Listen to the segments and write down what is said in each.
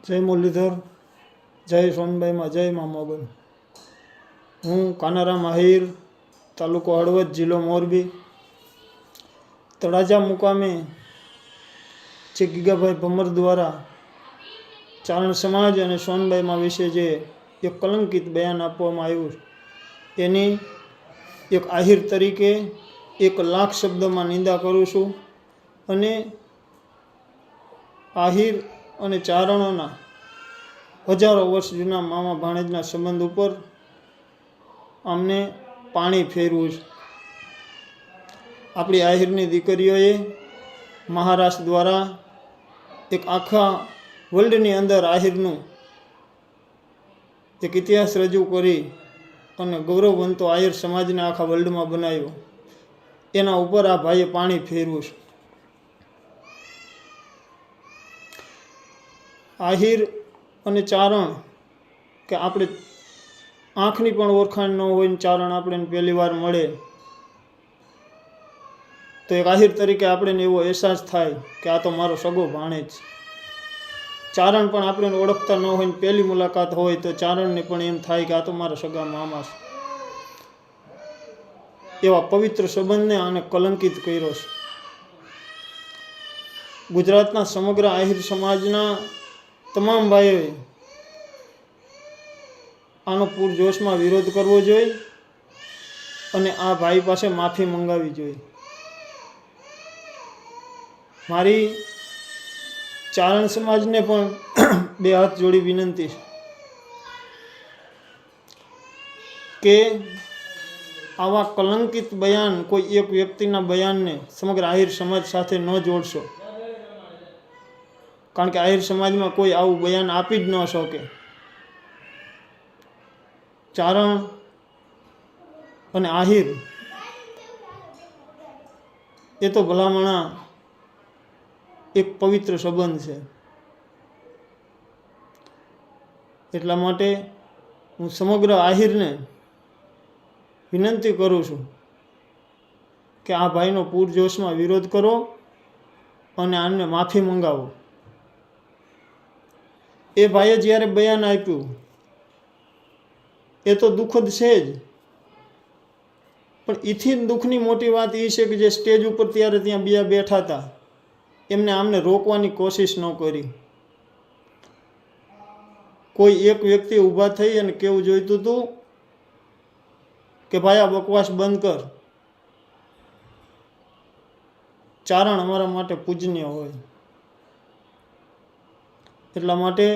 જય મુરલીધર, જય સોનભાઈમાં, જય મામાબન. હું કાનારામ આહિર, તાલુકો હળવદ, જિલ્લો મોરબી. તળાજા મુકામે જે ગીગાભાઈ ભમર દ્વારા ચારણ સમાજ અને સોનભાઈમાં વિશે જે એક કલંકિત બયાન આપવામાં આવ્યું, એની એક આહિર તરીકે 1,00,000 શબ્દમાં નિંદા કરું છું. અને આહિર અને ચારણોના હજારો વર્ષ જૂના મામા ભાણેજના સંબંધ ઉપર અમને પાણી ફેરવું છે. આપણી આહિરની દીકરીઓએ મહારાષ્ટ્ર દ્વારા એક આખા વર્લ્ડની અંદર આહિરનું એક ઇતિહાસ રજૂ કરી અને ગૌરવવંતો આહિર સમાજને આખા વર્લ્ડમાં બનાવ્યો. એના ઉપર આ ભાઈએ પાણી ફેરવું છે. આહિર અને ચારણ કે આપણે આંખની પણ ઓળખાણ ન હોય ને ચારણ આપણે પહેલી વાર મળે તો એક આહિર તરીકે આપણે એવો અહેસાસ થાય કે આ તો મારો સગો ભાણેજ છે. ચારણ પણ આપણે ઓળખતા ન હોય ને પહેલી મુલાકાત હોય તો ચારણને પણ એમ થાય કે આ તો મારા સગા મામા છે. એવા પવિત્ર સંબંધને આને કલંકિત કર્યો છે. ગુજરાતના સમગ્ર આહિર સમાજના તમામ ભાઈઓએ આનો પૂરજોશમાં વિરોધ કરવો જોઈએ અને આ ભાઈ પાસે માફી મંગાવવી જોઈએ. મારી ચારણ સમાજને પણ 2 હાથ જોડી વિનંતી છે કે આવા કલંકિત બયાન, કોઈ એક વ્યક્તિના બયાનને સમગ્ર આહિર સમાજ સાથે ન જોડશો. કારણ કે આહિર સમાજમાં કોઈ આવું બયાન આપી જ ન શકે. ચારણ અને આહિર એ તો ભલામણા એક પવિત્ર સંબંધ છે. એટલા માટે હું સમગ્ર આહિરને વિનંતી કરું છું કે આ ભાઈનો પૂરજોશમાં વિરોધ કરો અને આને માફી મંગાવો. એ ભાઈએ જ્યારે બયાન આપ્યું એ તો દુઃખદ છે જ, પણ એથી દુઃખની મોટી વાત એ છે કે જે સ્ટેજ ઉપર ત્યારે ત્યાં બીજા બેઠા હતા એમને આમને રોકવાની કોશિશ ન કરી. કોઈ એક વ્યક્તિ ઊભા થઈ અને કેવું જોઈતું હતું કે ભાઈ આ બકવાસ બંધ કર. ચારણ અમારા માટે પૂજનીય હોય. એટલા માટે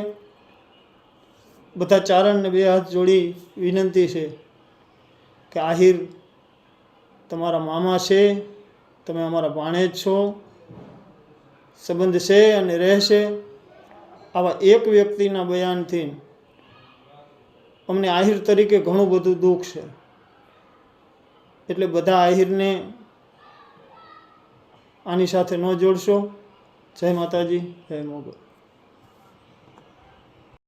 બધા ચારણને 2 હાથ જોડી વિનંતી છે કે આહિર તમારા મામા છે, તમે અમારા ભાણેજ છો, સંબંધ છે અને રહેશે. આવા એક વ્યક્તિના બયાનથી અમને આહિર તરીકે ઘણું બધું દુઃખ છે. એટલે બધા આહિરને આની સાથે ન જોડશો. જય માતાજી, જય મોગલ.